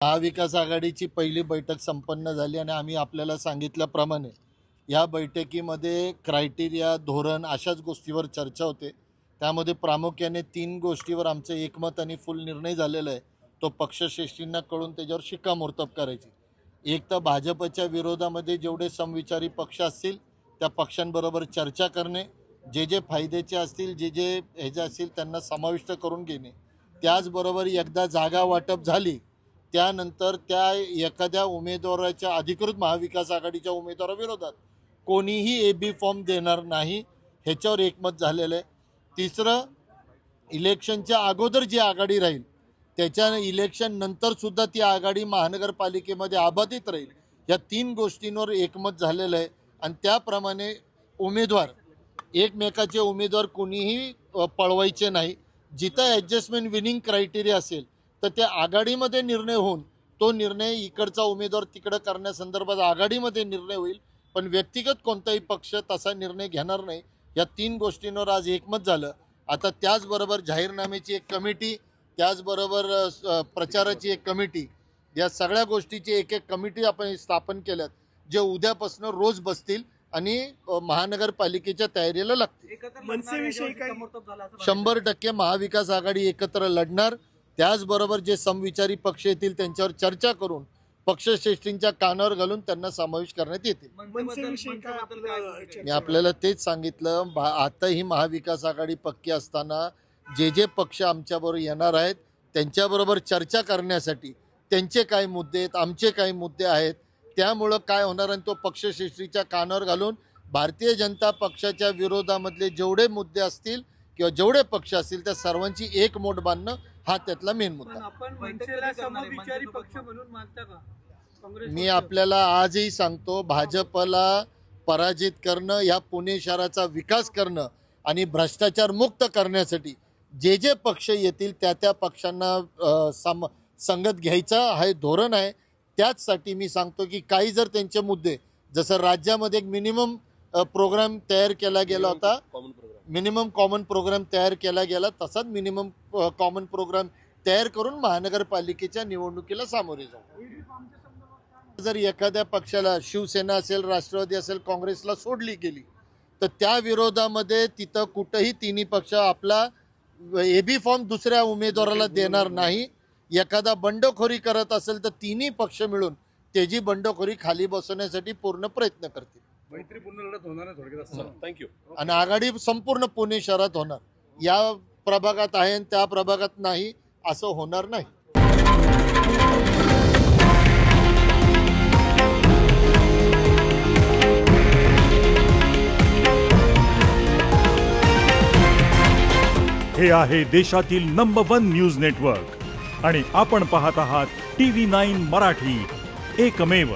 महाविकास आघाडीची पहिली बैठक संपन्न झाली आणि आम्ही आपल्याला सांगितल्याप्रमाणे या बैठकीमध्ये क्रायटेरिया, धोरण अशाच गोष्टीवर चर्चा होते। त्यामध्ये प्रामुख्याने 3 गोष्टीवर आमचं एकमत आणि फुल निर्णय झालेला आहे। तो पक्षश्रेष्ठींना कळून त्याच्यावर शिक्कामोर्तब करायची। एक तर भाजपच्या विरोधामध्ये जेवढे समविचारी पक्ष असतील त्या पक्षांबरोबर चर्चा करणे, जे फायद्याचे असतील, जे ह्याचे असतील त्यांना समाविष्ट करून घेणे। त्याचबरोबर एकदा जागा वाटप झाली त्यानंतर त्या एखाद्या उमेदवाराच्या अधिकृत महाविकास आघाडीच्या उमेदवाराविरोधात कोणीही एबी फॉर्म देणार नाही, ह्याच्यावर एकमत झालेलं आहे। तिसरं, इलेक्शनच्या अगोदर जी आघाडी राहील त्याच्या इलेक्शन नंतर सुद्धा ती आघाडी महानगरपालिकेमध्ये अबाधित राहील, या 3 गोष्टींवर एकमत झालेलं आहे। आणि त्याप्रमाणे उमेदवार एकमेकाचे उमेदवार कोणीही पळवायचे नाही। जिथं ॲडजस्टमेंट विनिंग क्रायटेरिया असेल तर त्या आघाडीमध्ये निर्णय होऊन तो निर्णय इकडचा उमेदवार तिकडं करण्यासंदर्भात आघाडीमध्ये निर्णय होईल, पण व्यक्तिगत कोणताही पक्ष तसा निर्णय घेणार नाही। या 3 गोष्टींवर आज एकमत झालं। आता त्याचबरोबर जाहीरनाम्याची एक कमिटी, त्याचबरोबर प्रचाराची एक कमिटी, या सगळ्या गोष्टीची एक कमिटी आपण स्थापन केल्यात, जे उद्यापासून रोज बसतील आणि महानगरपालिकेच्या तयारीला लागतील। 100% महाविकास आघाडी एकत्र लढणार। त्याचबरोबर जे समविचारी पक्ष येतील त्यांच्यावर चर्चा करून पक्षश्रेष्ठींच्या कानावर घालून त्यांना समावेश करण्यात येतील। मी आपल्याला तेच सांगितलं, आता ही महाविकास आघाडी पक्की असताना जे पक्ष आमच्याबरोबर येणार आहेत त्यांच्याबरोबर चर्चा करण्यासाठी त्यांचे काय मुद्दे आहेत, आमचे काय मुद्दे आहेत, त्यामुळं काय होणार आणि तो पक्षश्रेष्ठीच्या कानावर घालून भारतीय जनता पक्षाच्या विरोधामधले जेवढे मुद्दे असतील किंवा जेवढे पक्ष असतील त्या सर्वांची एक मोठ बांधणं हा त्यातला मेन मुद्दा। मी आपल्याला आजही सांगतो, भाजपला पराजित करणं, या पुणे शहराचा विकास करणं आणि भ्रष्टाचार मुक्त करण्यासाठी जे पक्ष येतील त्या पक्षांना संगत घ्यायचा हा धोरण आहे। त्याचसाठी मी सांगतो की काही जर त्यांचे मुद्दे, जसं राज्यामध्ये एक मिनिमम प्रोग्राम तयार केला गेला होता, मिनिमम कॉमन प्रोग्राम तयार केला गेला, तसाच मिनिमम कॉमन प्रोग्राम तयार करून महानगरपालिकेच्या निवडणुकीला सामोरे जाऊ। जर एखाद्या पक्षाला, शिवसेना असेल, राष्ट्रवादी असेल, काँग्रेसला सोडली गेली तर त्या विरोधामध्ये तिथं कुठंही तिन्ही पक्ष आपला एबी फॉर्म दुसऱ्या उमेदवाराला देणार नाही। एखादा बंडखोरी करत असेल तर तिन्ही पक्ष मिळून त्याची बंडखोरी खाली बसवण्यासाठी पूर्ण प्रयत्न करतील। मैत्रीपूर्ण लढत होणार आहे थोडक्यात। थँक्यू। आणि आघाडी संपूर्ण पुणे शहरात होणार, या प्रभागात आहे आणि त्या प्रभागात नाही असं होणार नाही। हे आहे देशातील नंबर 1 न्यूज नेटवर्क आणि आपण पाहत आहात TV9 मराठी, एकमेव।